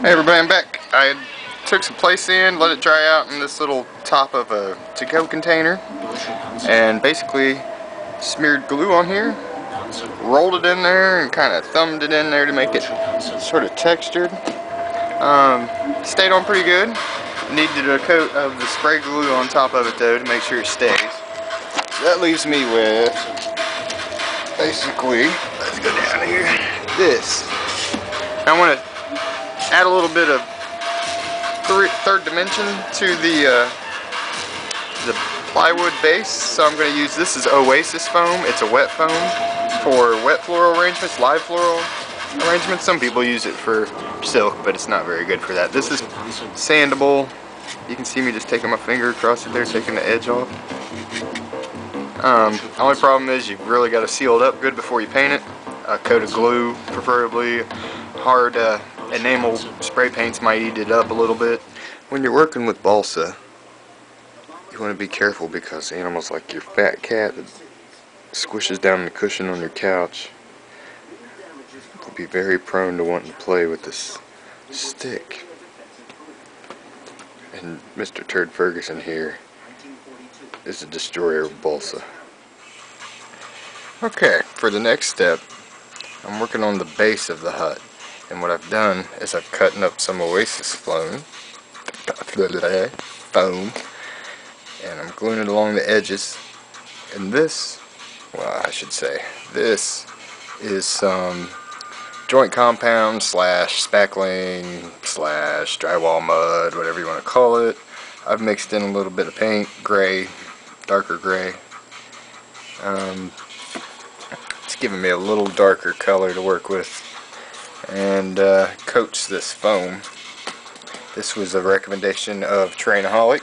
Hey everybody, I'm back. I took some playsand, let it dry out in this little top of a to-go container, and basically smeared glue on here, rolled it in there, and kind of thumbed it in there to make it sort of textured. Stayed on pretty good. Needed a coat of the spray glue on top of it though to make sure it stays. So that leaves me with, basically, let's go down here, this. I want to add a little bit of third dimension to the plywood base, so I'm going to use this as Oasis foam. It's a wet foam for wet floral arrangements, live floral arrangements. Some people use it for silk, but it's not very good for that. This is sandable. You can see me just taking my finger across it there, taking the edge off. Only problem is you've really got to seal it up good before you paint it. A coat of glue, preferably. Hard enamel spray paints might eat it up a little bit. When you're working with balsa, you want to be careful because animals like your fat cat that squishes down the cushion on your couch will be very prone to wanting to play with this stick. And Mr. Turd Ferguson here is a destroyer of balsa. Okay, for the next step, I'm working on the base of the hut. And what I've done is I've cut up some Oasis foam, and I'm gluing it along the edges. And this, well, I should say, this is some joint compound slash spackling slash drywall mud, whatever you want to call it. I've mixed in a little bit of paint, gray, darker gray. It's giving me a little darker color to work with. And coats this foam. This was a recommendation of Trainaholic.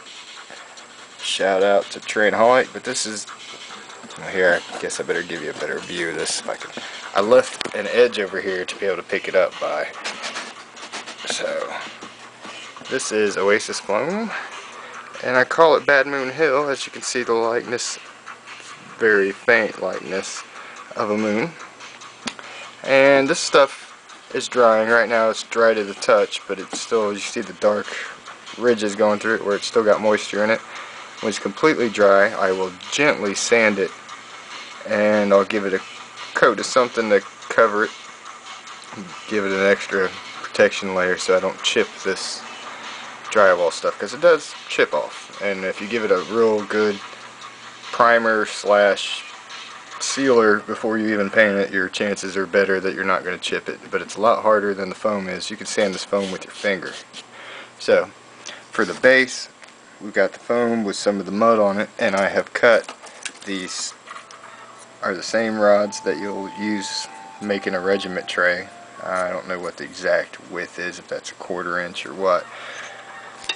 Shout out to Trainaholic. But this is, well, here, I guess I better give you a better view of this if I can. I left an edge over here to be able to pick it up by. So this is Oasis foam, and I call it Bad Moon Hill. As you can see, the likeness, very faint likeness of a moon. And this stuff is drying right now. It's dry to the touch, but it's still, you see the dark ridges going through it where it's still got moisture in it. When it's completely dry, I will gently sand it, and I'll give it a coat of something to cover it, give it an extra protection layer so I don't chip this drywall stuff, because it does chip off. And if you give it a real good primer slash sealer before you even paint it, your chances are better that you're not going to chip it. But it's a lot harder than the foam is. You can sand this foam with your finger. So for the base, we've got the foam with some of the mud on it, and I have cut, these are the same rods that you'll use making a regiment tray. I don't know what the exact width is, if that's a 1/4 inch or what,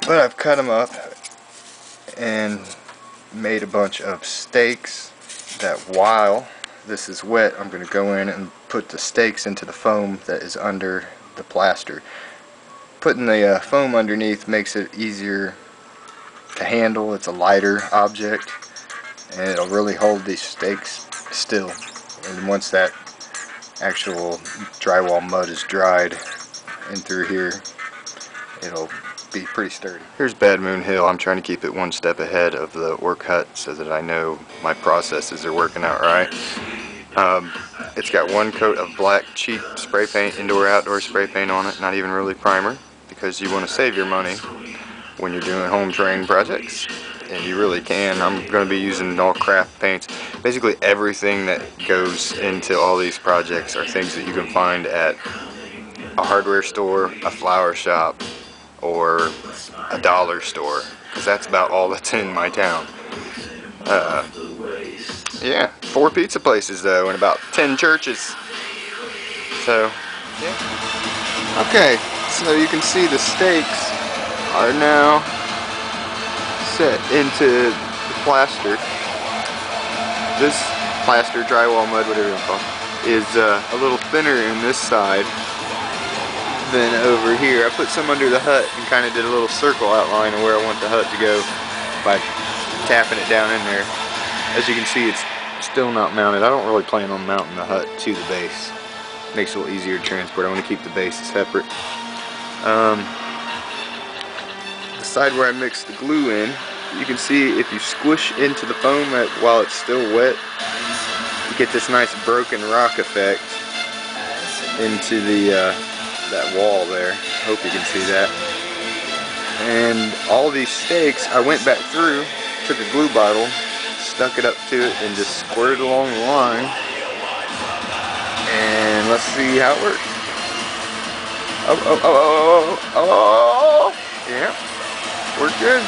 but I've cut them up and made a bunch of stakes that while this is wet, I'm going to go in and put the stakes into the foam that is under the plaster. Putting the foam underneath makes it easier to handle. It's a lighter object, and it'll really hold these stakes still. And once that actual drywall mud is dried in through here, it'll be pretty sturdy. Here's Bad Moon Hill. I'm trying to keep it one step ahead of the work hut so that I know my processes are working out right. It's got one coat of black cheap spray paint, indoor outdoor spray paint on it, not even really primer, because you want to save your money when you're doing home train projects, and you really can. I'm going to be using all craft paints. Basically everything that goes into all these projects are things that you can find at a hardware store, a flower shop, or a dollar store, because that's about all that's in my town. Yeah, 4 pizza places though, and about 10 churches. So, yeah. Okay, so you can see the stakes are now set into the plaster. This plaster, drywall mud, whatever you want to call it, is a little thinner in this side than over here. I put some under the hut and kind of did a little circle outline of where I want the hut to go by tapping it down in there. As you can see, it's still not mounted. I don't really plan on mounting the hut to the base. Makes it a little easier to transport. I want to keep the base separate. The side where I mixed the glue in, you can see if you squish into the foam while it's still wet, you get this nice broken rock effect into the that wall there. Hope you can see that. And all these stakes, I went back through, took a glue bottle, stuck it up to it, and just squirted along the line. And let's see how it works. Oh, oh, oh, oh, oh, oh, oh. Yeah, worked good.